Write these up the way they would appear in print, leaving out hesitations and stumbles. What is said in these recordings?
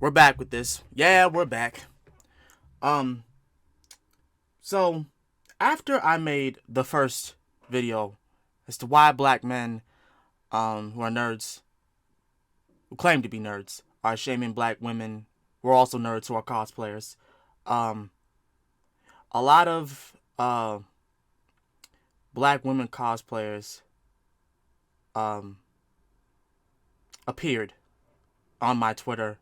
We're back with this. Yeah, we're back. Um, so after I made the first video as to why black men, who are nerds, who claim to be nerds, are shaming black women who are also nerds who are cosplayers, um, a lot of black women cosplayers um appeared on my Twitter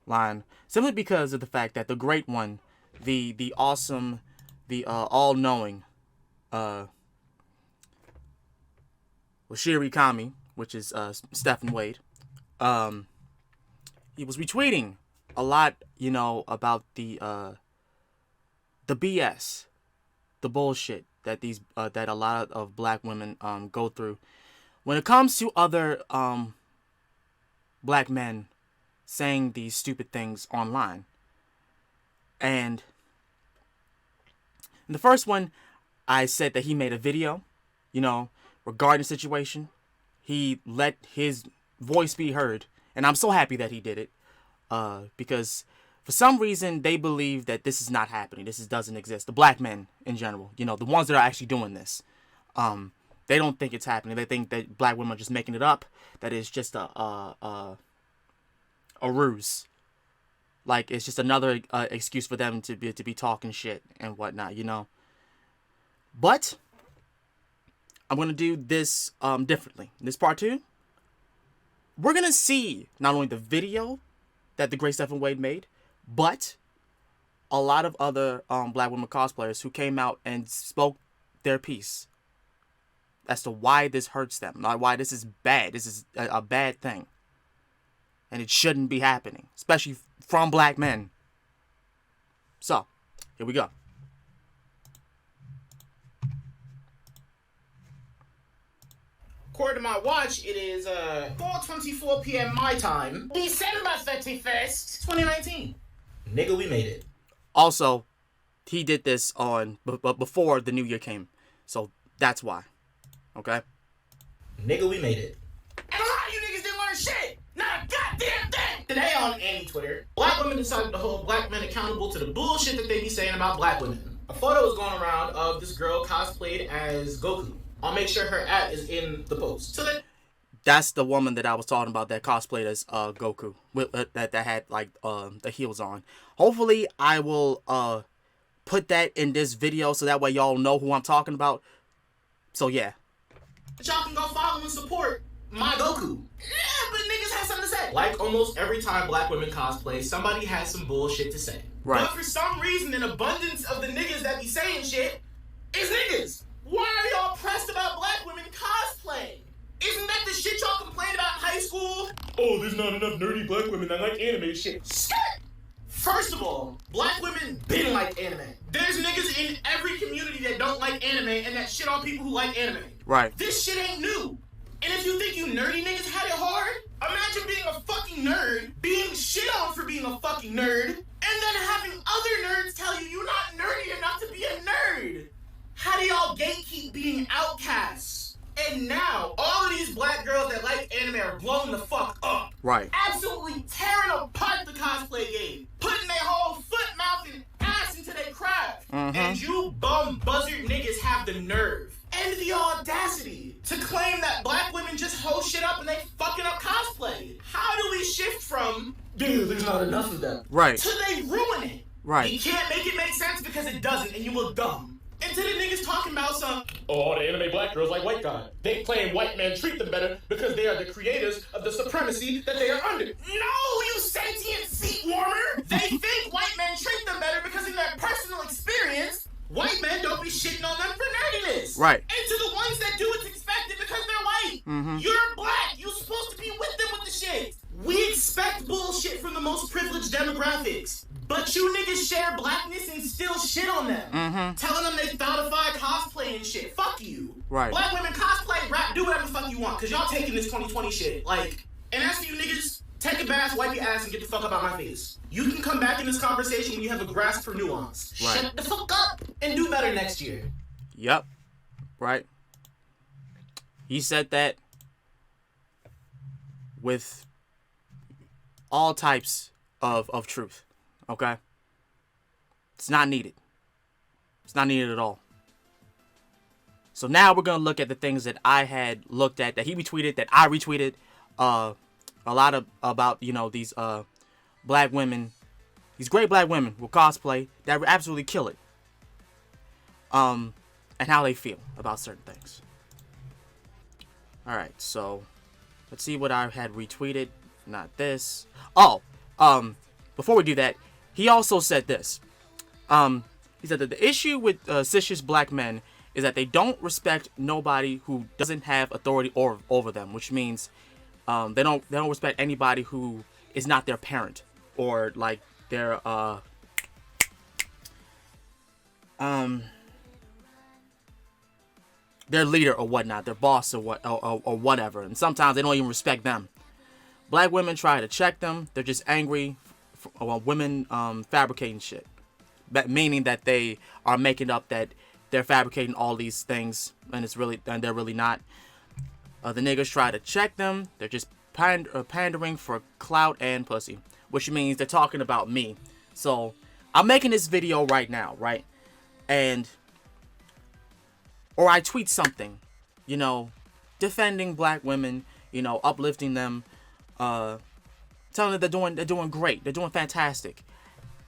line simply because of the fact that the great one, the awesome, the all-knowing Shiri Kami, which is Stephen Wade, he was retweeting a lot, about the BS, the bullshit that that a lot of black women go through when it comes to other black men saying these stupid things online. And in the first one, I said that he made a video, regarding the situation. He let his voice be heard, and I'm so happy that he did it, because for some reason they believe that this is not happening. This doesn't exist. The black men in general, the ones that are actually doing this, they don't think it's happening. They think that black women are just making it up. That it's just a ruse. Like it's just another excuse for them to be talking shit and whatnot, But I'm gonna do this differently. This part 2, we're gonna see not only the video that the great Stephen Wade made, but a lot of other black women cosplayers who came out and spoke their piece as to why this hurts them, not why this is bad. This is a bad thing, and it shouldn't be happening, especially from black men. So, here we go. According to my watch, it is 4:24 p.m. my time, December 31st, 2019. Nigga, we made it. Also, he did this before the new year came, so that's why. Okay? Nigga, we made it. And a lot of you niggas didn't learn shit! Not a goddamn thing! Today on Annie Twitter, black women decided to hold black men accountable to the bullshit that they be saying about black women. A photo was going around of this girl cosplayed as Goku. I'll make sure her @ is in the post. So that's the woman that I was talking about that cosplayed as Goku, that had like the heels on. Hopefully, I will put that in this video so that way y'all know who I'm talking about. So yeah. Y'all can go follow and support my Goku. Yeah, but niggas have something to say. Like almost every time black women cosplay, somebody has some bullshit to say. Right. But for some reason, an abundance of the niggas that be saying shit is niggas. Why are y'all pressed about black women cosplaying? Isn't that the shit y'all complained about in high school? Oh, there's not enough nerdy black women that like anime shit. Shit! First of all, black women been like anime. There's niggas in every community that don't like anime and that shit on people who like anime. Right. This shit ain't new. And if you think you nerdy niggas had it hard, imagine being a fucking nerd, being shit on for being a fucking nerd, and then having other nerds tell you you're not nerdy enough to be a nerd. How do y'all gatekeep being outcasts? And now, all of these black girls that like anime are blowing the fuck up. Right. Absolutely tearing apart the cosplay game. Putting their whole foot, mouth, and ass into their craft. Mm-hmm. And you bum buzzard niggas have the nerve and the audacity to claim that black women just hold shit up and they fucking up cosplay. How do we shift from, dude, there's not enough of them, right, to they ruin it? Right. You can't make it make sense because it doesn't and you look dumb. And to the niggas talking about all the anime black girls like white guy. They claim white men treat them better because they are the creators of the supremacy that they are under. No, you sentient seat warmer! They think white men treat them better because in their personal experience, white men don't be shitting on them for nerdiness. Right. And to the ones that do, it's expected because they're white. Mm-hmm. You're black. You're supposed to be with them with the shit. We expect bullshit from the most privileged demographics. But you niggas share blackness and still shit on them. Mm-hmm. Telling them they thoughtify cosplay and shit. Fuck you. Right. Black women cosplay, rap, do whatever the fuck you want. Cause y'all taking this 2020 shit. Like, and as for you niggas, take a bath, wipe your ass, and get the fuck up out my face. You can come back in this conversation when you have a grasp for nuance. Right. Shut the fuck up and do better next year. Yep. Right. He said that with all types of truth. Okay? It's not needed. It's not needed at all. So now we're going to look at the things that I had looked at, that he retweeted, that I retweeted. A lot of about, these black women, these great black women with cosplay that absolutely kill it. And how they feel about certain things. Alright, so let's see what I had retweeted. Not this. Oh, before we do that, he also said this. He said that the issue with cisgender black men is that they don't respect nobody who doesn't have authority over them, which means they don't respect anybody who is not their parent or like their leader or whatnot, their boss or whatever. And sometimes they don't even respect them. Black women try to check them. They're just angry for women fabricating shit. Meaning that they are making up that they're fabricating all these things and they're really not. The niggas try to check them. They're just pandering for clout and pussy, which means they're talking about me. So I'm making this video right now, right? Or I tweet something, defending black women, uplifting them, telling them they're doing great, they're doing fantastic.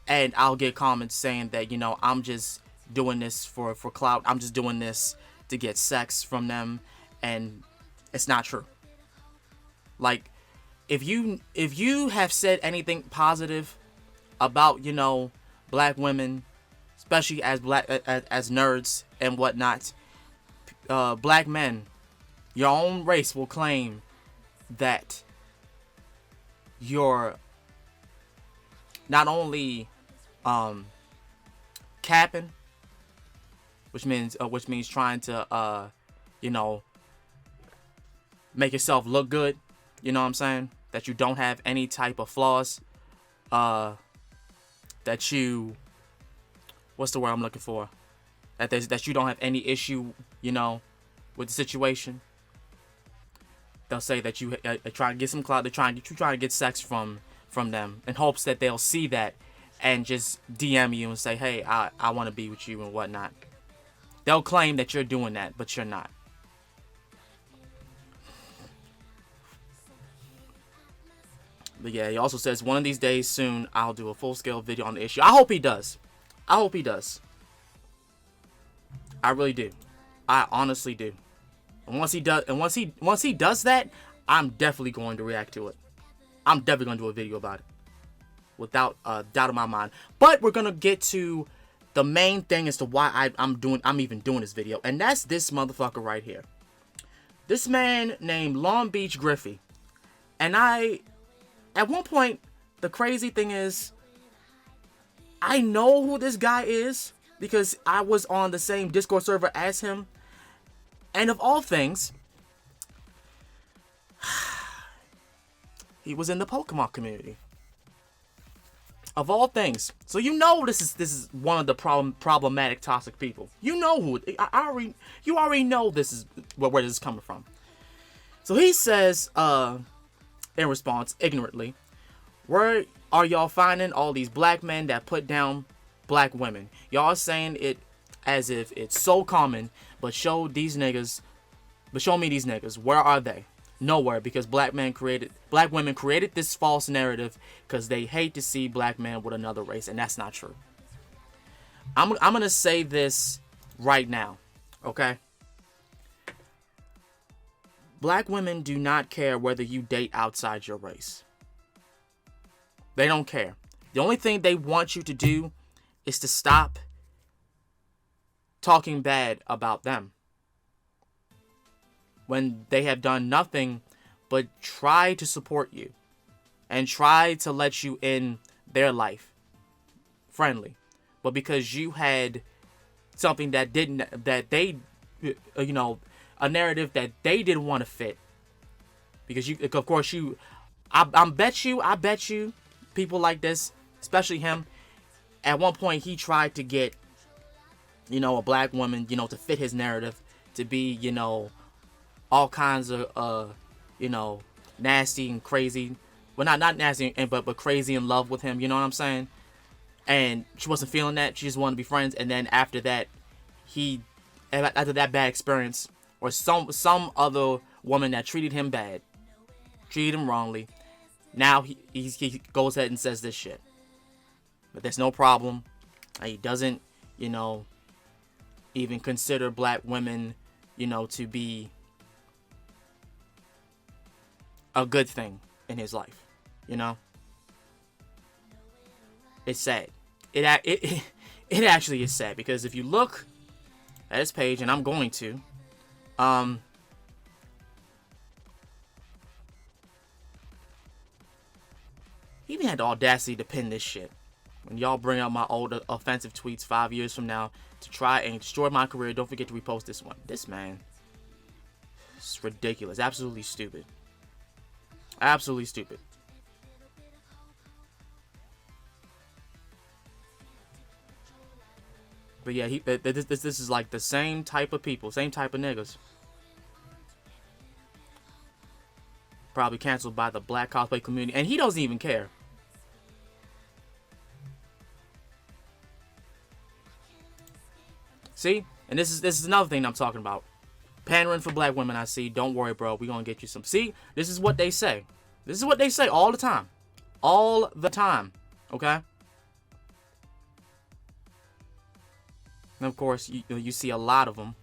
And I'll get comments saying that, I'm just doing this for clout. I'm just doing this to get sex from them. And it's not true. Like, if you have said anything positive about, black women, especially as as nerds and whatnot, black men, your own race will claim that you're not only capping, which means trying to make yourself look good, you know what I'm saying, that you don't have any type of flaws, that you, what's the word I'm looking for, that you don't have any issue, with the situation. They'll say that you try to get some clout, they're trying to get sex from them in hopes that they'll see that and just DM you and say, hey, I want to be with you and whatnot. They'll claim that you're doing that, but you're not. But yeah, he also says, one of these days soon, I'll do a full-scale video on the issue. I hope he does. I hope he does. I really do. I honestly do. And once he does that, I'm definitely going to react to it. I'm definitely going to do a video about it. Without a doubt in my mind. But we're going to get to the main thing as to why I'm even doing this video. And that's this motherfucker right here. This man named Long Beach Griffey. And at one point, the crazy thing is, I know who this guy is because I was on the same Discord server as him. And of all things, he was in the Pokemon community. Of all things. So you know this is one of the problematic toxic people. You know who you already know this is where this is coming from. So he says, in response, ignorantly, where are y'all finding all these black men that put down black women? Y'all saying it as if it's so common, but show me these niggas. Where are they? Nowhere, because black women created this false narrative because they hate to see black men with another race, and that's not true. I'm gonna say this right now, okay? Black women do not care whether you date outside your race. They don't care. The only thing they want you to do is to stop talking bad about them when they have done nothing but try to support you and try to let you in their life friendly. But because you had something that they, a narrative that they didn't want to fit, because you, of course, I bet you people like this, especially him, at one point he tried to get, a black woman, to fit his narrative, to be, all kinds of, nasty and crazy, well, not nasty, but crazy in love with him. You know what I'm saying? And she wasn't feeling that. She just wanted to be friends. And then after that, after that bad experience, or some other woman that treated him bad, treated him wrongly, now he goes ahead and says this shit. But there's no problem. He doesn't, even consider black women, to be a good thing in his life. It's sad. It actually is sad, because if you look at his page, and I'm going to, he even had the audacity to pin this shit. When y'all bring up my old offensive tweets 5 years from now to try and destroy my career, don't forget to repost this one. This man, it's ridiculous. Absolutely stupid. Absolutely stupid. But yeah, this is like the same type of people, same type of niggas. Probably canceled by the black cosplay community, and he doesn't even care. See? And this is another thing I'm talking about. Pandering for black women, I see. Don't worry, bro. We're going to get you some. See? This is what they say. This is what they say all the time. All the time. Okay? And of course, you see a lot of them.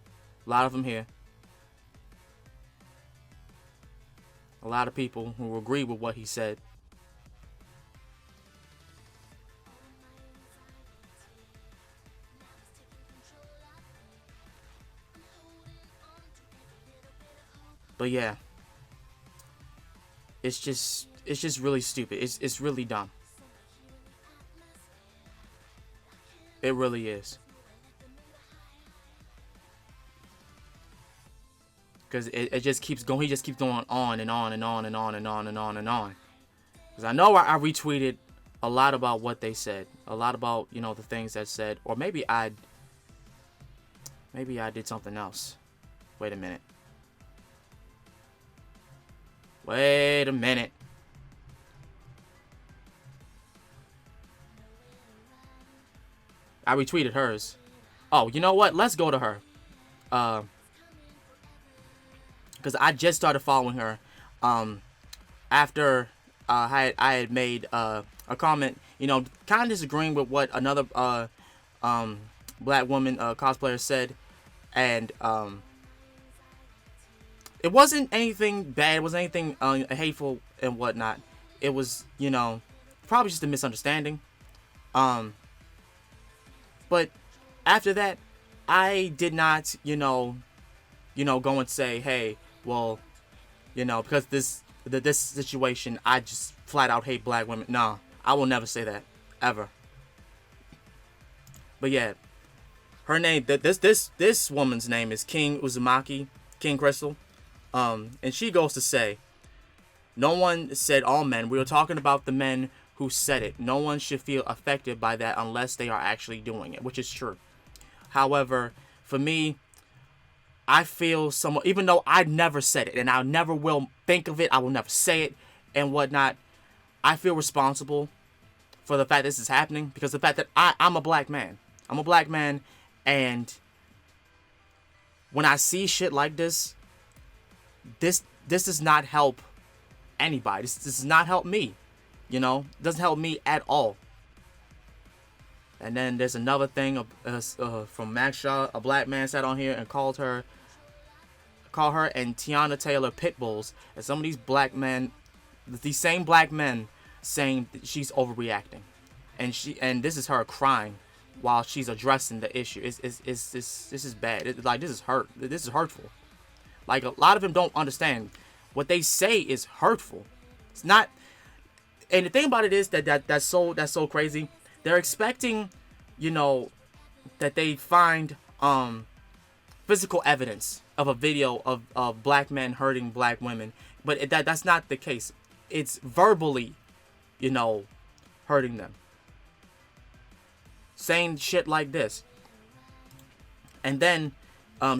A lot of them here. A lot of people who agree with what he said. But yeah, it's just really stupid. It's really dumb. It really is. Because it just keeps going. He just keeps going on and on and on and on and on and on and on. Because I know I retweeted a lot about what they said, a lot about the things that said, or maybe I did something else. Wait a minute. Wait a minute. I retweeted hers. Oh, you know what? Let's go to her. Because I just started following her. After I had made a comment, kind of disagreeing with what another black woman cosplayer said, and it wasn't anything bad. It wasn't anything hateful and whatnot. It was, probably just a misunderstanding. But after that, I did not, go and say, hey, well, because this situation, I just flat out hate black women. No, I will never say that, ever. But yeah, her name, this woman's name is King Crystal. And she goes to say, no one said all men. We were talking about the men who said it. No one should feel affected by that unless they are actually doing it, which is true. However, for me, I feel somewhat, even though I never said it and I never will think of it, I will never say it and whatnot, I feel responsible for the fact this is happening, because the fact that I'm a black man. I'm a black man, and when I see shit like this does not help anybody. This does not help me. It doesn't help me at all. And then there's another thing from Max Shaw. A black man sat on here and called her and Tiana Taylor pit bulls. And some of these these same black men saying that she's overreacting. And this is her crying while she's addressing the issue. This is bad. This is hurtful. Like, a lot of them don't understand what they say is hurtful. It's not. And the thing about it is that's so crazy. They're expecting, that they find physical evidence of a video of black men hurting black women, but that's not the case. It's verbally, hurting them, saying shit like this. And then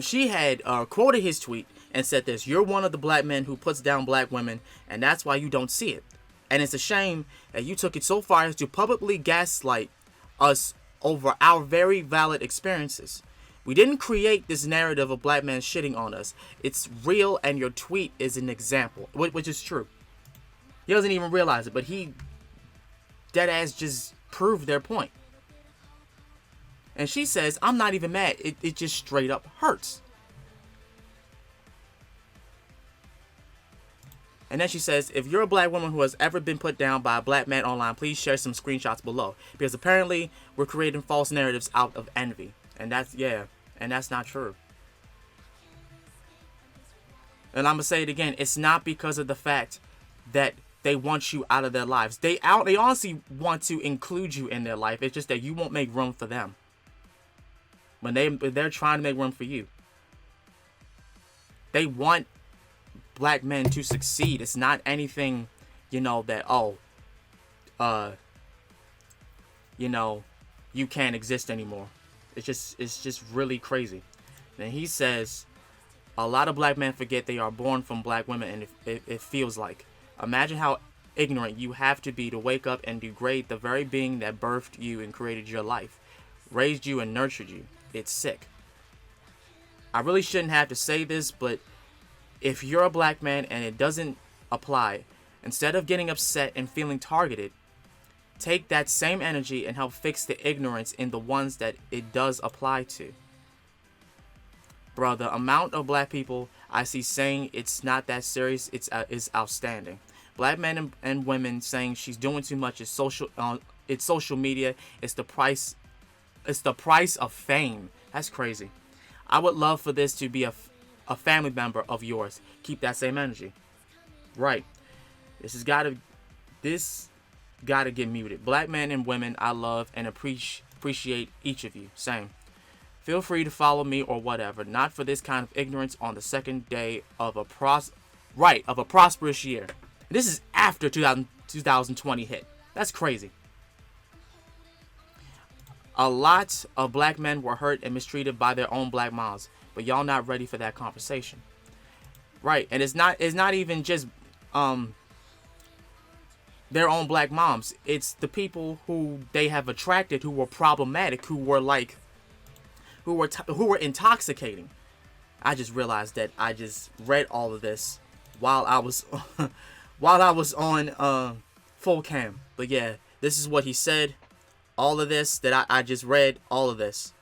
she had quoted his tweet and said this: "You're one of the black men who puts down black women, and that's why you don't see it. And it's a shame that you took it so far as to publicly gaslight us over our very valid experiences. We didn't create this narrative of black men shitting on us. It's real, and your tweet is an example, which is true. He doesn't even realize it, but he deadass just proved their point. And she says, I'm not even mad. It just straight up hurts. And then she says, if you're a black woman who has ever been put down by a black man online, please share some screenshots below. Because apparently we're creating false narratives out of envy. And that's, yeah, and that's not true. And I'm going to say it again. It's not because of the fact that they want you out of their lives. They honestly want to include you in their life. It's just that you won't make room for them. When they're trying to make room for you. They want black men to succeed. It's not anything, that, you can't exist anymore. It's just really crazy. And he says, a lot of black men forget they are born from black women, and it feels like. Imagine how ignorant you have to be to wake up and degrade the very being that birthed you and created your life, raised you and nurtured you. It's sick. I really shouldn't have to say this, but if you're a black man and it doesn't apply, instead of getting upset and feeling targeted, take that same energy and help fix the ignorance in the ones that it does apply to. Bro, the amount of black people I see saying it's not that serious, is outstanding. Black men and women saying she's doing too much is it's social media. It's the price of fame. That's crazy. I would love for this to be a family member of yours. Keep that same energy. Right. This gotta get muted. Black men and women, I love and appreciate each of you. Same. Feel free to follow me or whatever. Not for this kind of ignorance on the second day of a prosperous year. This is after 2020 hit. That's crazy. A lot of black men were hurt and mistreated by their own black moms, but y'all not ready for that conversation. Right, and it's not even just their own black moms. It's the people who they have attracted who were problematic, who were intoxicating. I just realized that I just read all of this while I was on full cam. But yeah, this is what he said. All of this that I just read, all of this.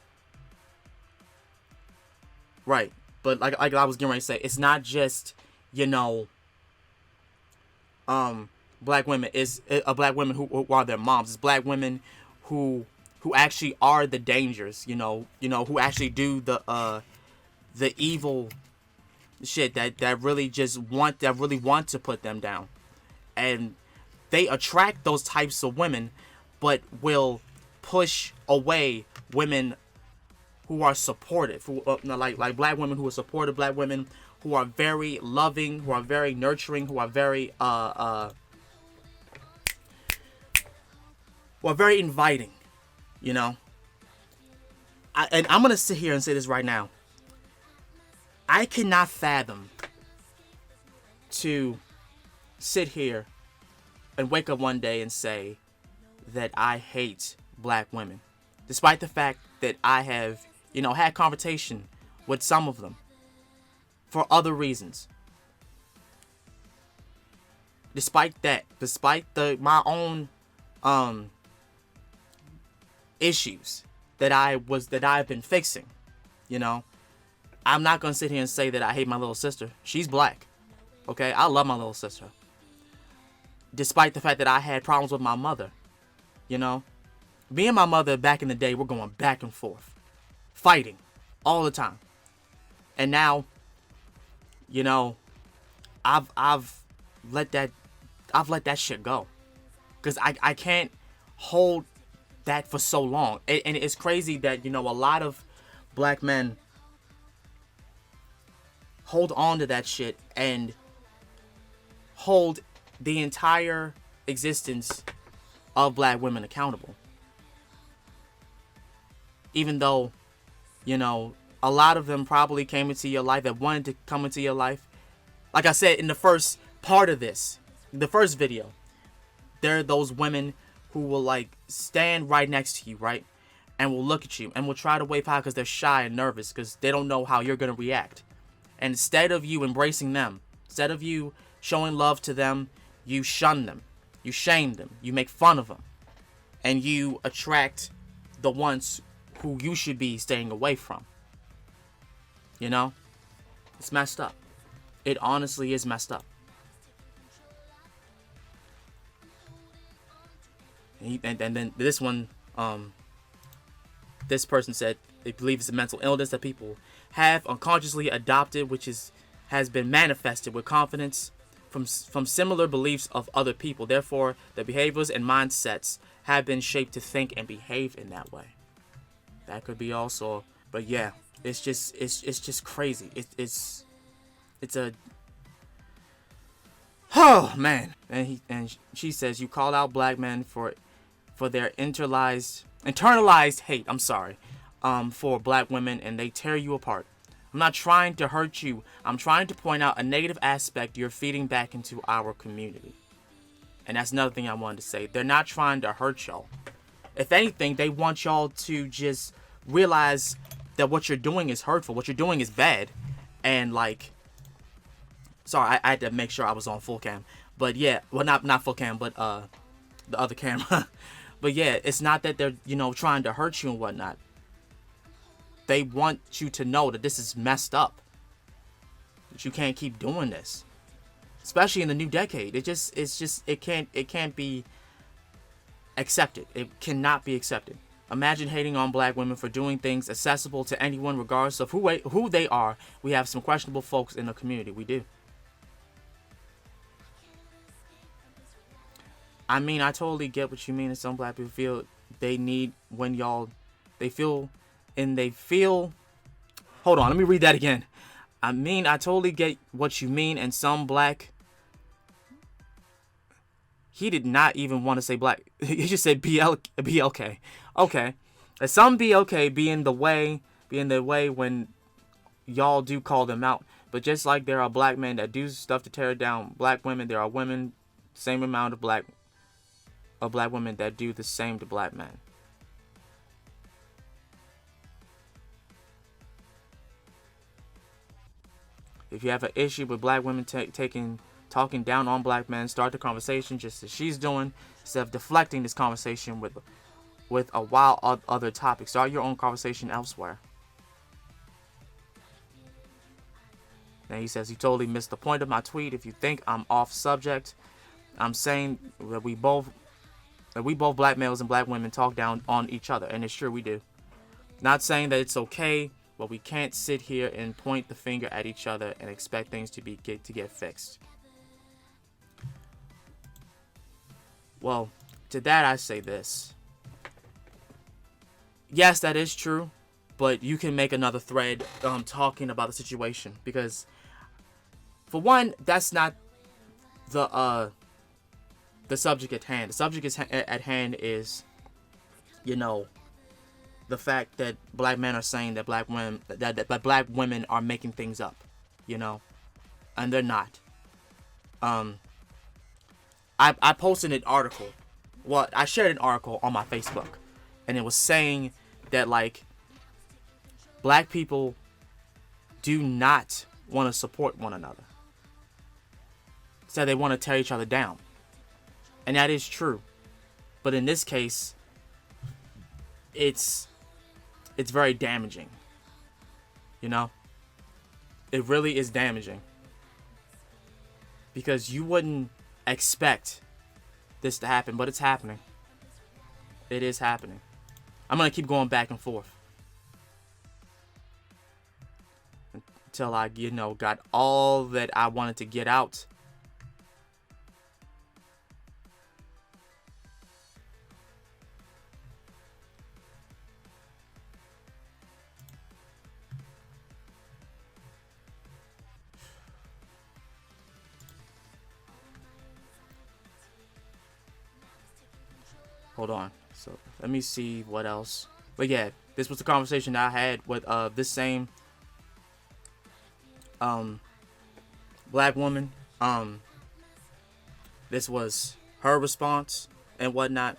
Right. But like I was getting ready to say, it's not just, black women. It's black women who are their moms. It's black women who actually are the dangers, who actually do the evil shit that really want to put them down. And they attract those types of women, but will push away women who are supportive, like black women who are supportive, black women who are very loving, who are very nurturing, who are very inviting, and I'm gonna sit here and say this right now. I cannot fathom to sit here and wake up one day and say that I hate black women, despite the fact that I have, had conversation with some of them for other reasons. Despite my own issues that I've been fixing, I'm not gonna sit here and say that I hate my little sister. She's black, okay? I love my little sister. Despite the fact that I had problems with my mother, me and my mother back in the day, we're going back and forth, fighting all the time. And now, I've let that shit go, because I can't hold that for so long. And it's crazy that, a lot of black men hold on to that shit and hold the entire existence of black women accountable. Even though, a lot of them probably came into your life, that wanted to come into your life. Like I said in the first part of this, the first video, there are those women who will like stand right next to you, right? And will look at you and will try to wave high because they're shy and nervous because they don't know how you're going to react. And instead of you embracing them, instead of you showing love to them, you shun them, you shame them, you make fun of them, and you attract the ones who you should be staying away from. You know? It's messed up. It honestly is messed up. And then this one, this person said they believe it's a mental illness that people have unconsciously adopted, which has been manifested with confidence from similar beliefs of other people. Therefore, the behaviors and mindsets have been shaped to think and behave in that way. That could be also, but yeah, it's just crazy. It's a, oh man. And she says you call out black men for their internalized hate. I'm sorry, for black women, and they tear you apart. I'm not trying to hurt you. I'm trying to point out a negative aspect you're feeding back into our community. And that's another thing I wanted to say. They're not trying to hurt y'all. If anything, they want y'all to just realize that what you're doing is hurtful. What you're doing is bad. And like, sorry, I had to make sure I was on full cam. But yeah, well, not full cam, but the other camera. But yeah, it's not that they're, trying to hurt you and whatnot. They want you to know that this is messed up. That you can't keep doing this. Especially in the new decade. It can't be accepted. It cannot be accepted. Imagine hating on black women for doing things accessible to anyone regardless of who they are. We have some questionable folks in the community. We do. I mean, I totally get what you mean. And some black people feel they need when they feel. Hold on, let me read that again. I mean, I totally get what you mean. And some black. He did not even want to say black. He just said BLK. Okay. And some BLK be in the way when y'all do call them out. But just like there are black men that do stuff to tear down black women, there are women, same amount of black women that do the same to black men. If you have an issue with black women talking down on black men, start the conversation just as she's doing, instead of deflecting this conversation with a wild other topic. Start your own conversation elsewhere. And he says, you totally missed the point of my tweet. If you think I'm off subject, I'm saying that we both black males and black women talk down on each other, and it's true we do. Not saying that it's okay, but we can't sit here and point the finger at each other and expect things to get fixed. Well, to that I say this. Yes, that is true, but you can make another thread talking about the situation, because for one, that's not the subject at hand. The subject at hand is, the fact that black men are saying that black black women are making things up, and they're not. I posted an article. Well, I shared an article on my Facebook, and it was saying that like black people do not want to support one another. So they want to tear each other down. And that is true. But in this case, it's very damaging. It really is damaging. Because you wouldn't expect this to happen, but it's happening. It is happening. I'm going to keep going back and forth until I, got all that I wanted to get out. Hold on. So let me see what else. But yeah, this was the conversation that I had with this same black woman. This was her response and whatnot.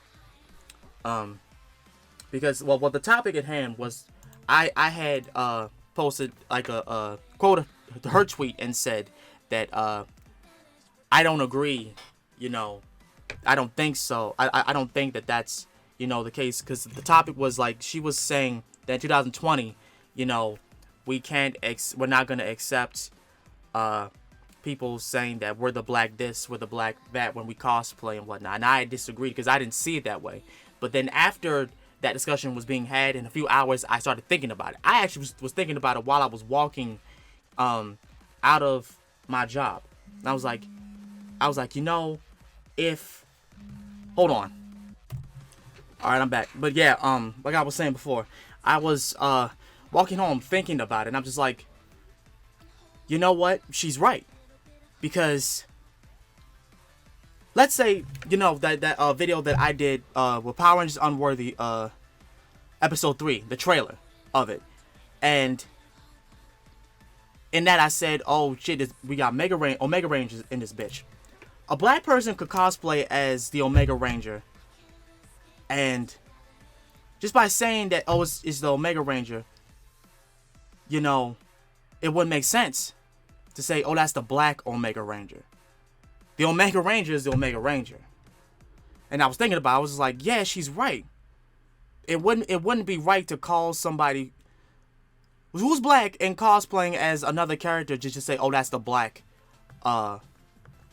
Because well, the topic at hand was, I had posted like a quote to her tweet and said that I don't agree, you know, I don't think so. I don't think that that's, you know, the case, because the topic was like, she was saying that in 2020, you know, we're not gonna accept people saying that we're the black this, we're the black that when we cosplay and whatnot. And I disagreed because I didn't see it that way. But then after that discussion was being had, in a few hours, I started thinking about it. I actually was thinking about it while I was walking out of my job. And I was like, you know, if, hold on. All right, I'm back. But yeah, like I was saying before, I was walking home thinking about it, and I'm just like, you know what? She's right. Because let's say, you know, that video that I did with Power Rangers Unworthy, episode 3, the trailer of it, and in that I said, oh shit, we got Omega Rangers in this bitch. A black person could cosplay as the Omega Ranger, and just by saying that, oh, it's the Omega Ranger, you know, it wouldn't make sense to say, oh, that's the black Omega Ranger. The Omega Ranger is the Omega Ranger. And I was thinking about it, I was just like, yeah, she's right. It wouldn't be right to call somebody who's black and cosplaying as another character just to say, oh, that's the black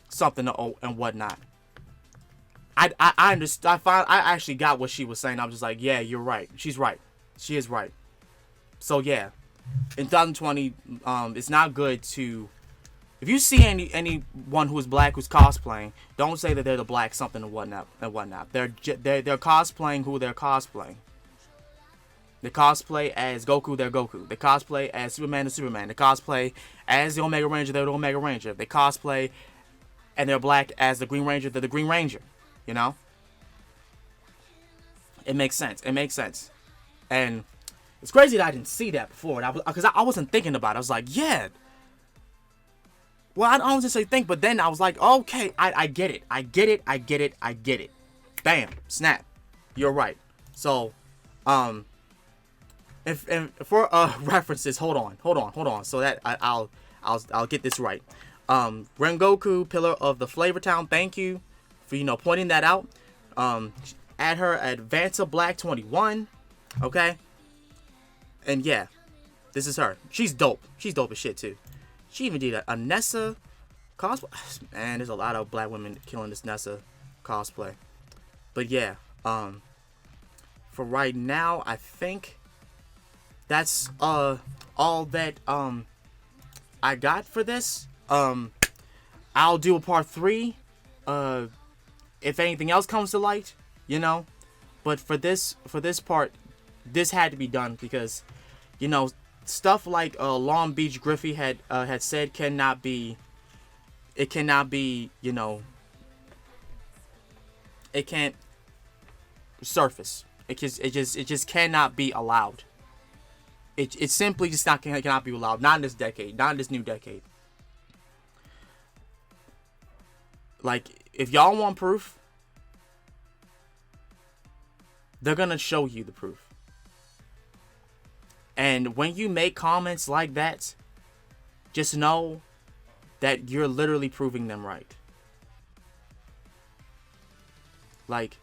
something and whatnot. I understand. I actually got what she was saying. I was just like, yeah, you're right. She's right. She is right. So yeah, in 2020, it's not good to, if you see anyone who is black who's cosplaying, don't say that they're the black something and whatnot. They're cosplaying who they're cosplaying. They cosplay as Goku, they're Goku. They cosplay as Superman, they're Superman. They cosplay as the Omega Ranger, they're the Omega Ranger. They cosplay and they're black as the Green Ranger, they're the Green Ranger. You know? It makes sense. It makes sense. And it's crazy that I didn't see that before. Because I wasn't thinking about it. I was like, yeah. Well, I don't just say think, but then I was like, okay, I get it. I get it. Bam. Snap. You're right. So, if for references, hold on. So that I'll get this right. Rengoku, Pillar of the Flavor Town, thank you for, you know, pointing that out. Add her at Vanta Black 21. Okay. And yeah, this is her. She's dope. She's dope as shit too. She even did a Nessa cosplay. Man, there's a lot of black women killing this Nessa cosplay. But yeah, for right now, I think that's all that I got for this. I'll do a part 3 if anything else comes to light, you know. But for this part, this had to be done because, you know, stuff like Long Beach Griffey had said cannot be, you know, it can't surface. It just cannot be allowed. It simply just cannot be allowed. Not in this decade. Not in this new decade. Like, if y'all want proof, they're gonna show you the proof. And when you make comments like that, just know that you're literally proving them right. Like,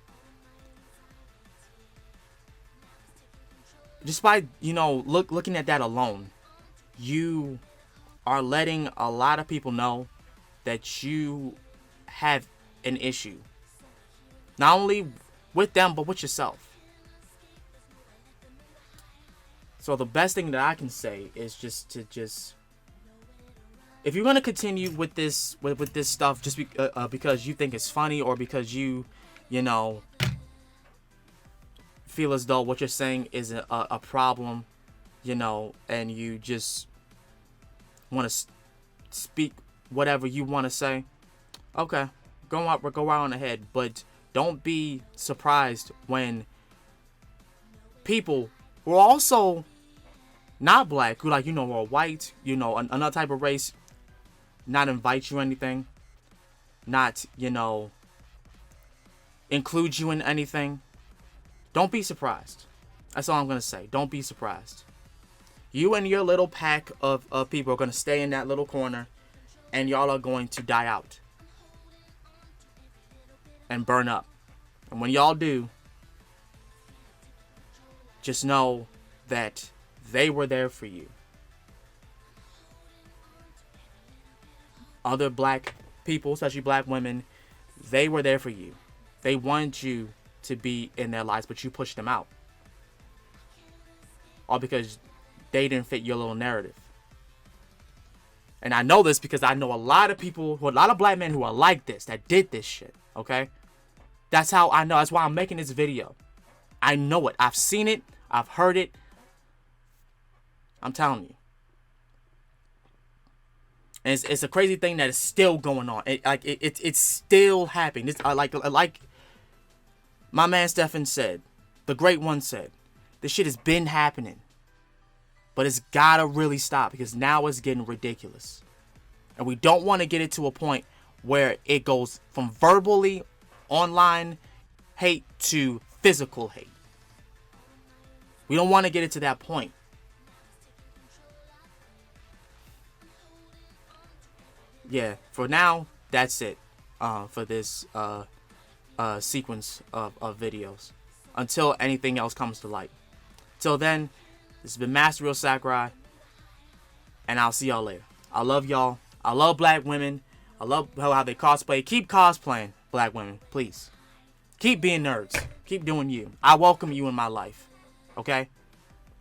just by, you know, looking at that alone, you are letting a lot of people know that you have an issue. Not only with them, but with yourself. So the best thing that I can say is just if you're gonna continue with this stuff just because you think it's funny, or because you know, feel as though what you're saying is a problem, you know, and you just want to speak whatever you want to say, okay, go out on ahead. But don't be surprised when people who are also not black, who, like, you know, are white, you know, another type of race, not invite you or anything, not, you know, include you in anything, don't be surprised. That's all I'm going to say. Don't be surprised. You and your little pack of people are going to stay in that little corner, and y'all are going to die out and burn up. And when y'all do, just know that they were there for you. Other black people, especially black women, they were there for you. They wanted you to be in their lives, but you pushed them out. All because they didn't fit your little narrative. And I know this because I know a lot of people, a lot of black men who are like this, that did this shit, okay? That's how I know. That's why I'm making this video. I know it. I've seen it. I've heard it. I'm telling you. And it's a crazy thing that is still going on. It's still happening. It's like my man Stefan said, the great one said, this shit has been happening. But it's gotta really stop because now it's getting ridiculous. And we don't want to get it to a point where it goes from verbally online hate to physical hate. We don't want to get it to that point. Yeah, for now, that's it for this sequence of videos. Until anything else comes to light. Till then, this has been Master Ryo Sakurai. And I'll see y'all later. I love y'all. I love black women. I love how they cosplay. Keep cosplaying, black women, please. Keep being nerds. Keep doing you. I welcome you in my life. Okay?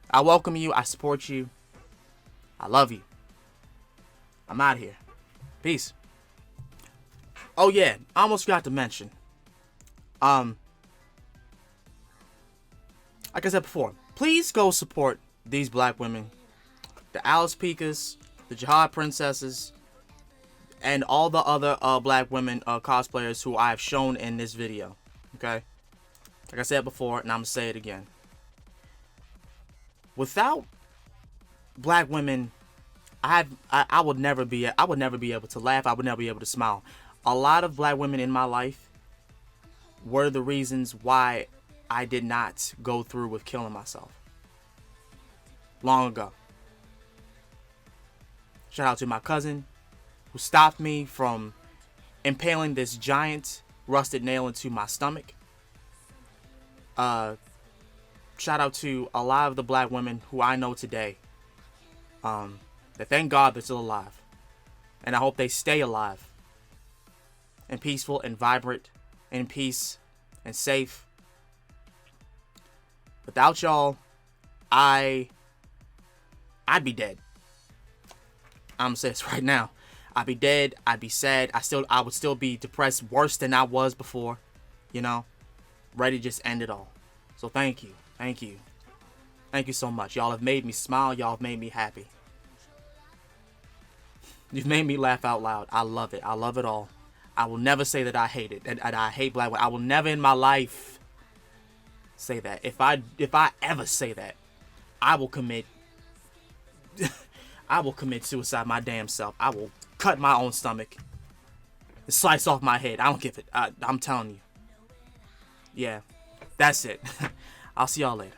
I welcome you. I support you. I love you. I'm out of here. Peace. Oh yeah, I almost forgot to mention. Like I said before, please go support these black women, the Alice Pikas, the Jihad Princesses, and all the other black women cosplayers who I've shown in this video. Okay, like I said before, and I'm gonna say it again. Without black women, I would never be able to laugh. I would never be able to smile. A lot of black women in my life were the reasons why I did not go through with killing myself. Long ago. Shout out to my cousin who stopped me from impaling this giant rusted nail into my stomach. Shout out to a lot of the black women who I know today. That thank God they're still alive. And I hope they stay alive. And peaceful and vibrant. And in peace. And safe. Without y'all, I'd be dead. I'm saying this right now. I'd be dead. I'd be sad. I would still be depressed worse than I was before. You know? Ready to just end it all. So thank you. Thank you. Thank you so much. Y'all have made me smile. Y'all have made me happy. You've made me laugh out loud. I love it. I love it all. I will never say that I hate it. And I hate black women. I will never in my life say that. If I ever say that, I will commit suicide my damn self. I will cut my own stomach and slice off my head. I don't give it. I'm telling you. Yeah, that's it. I'll see y'all later.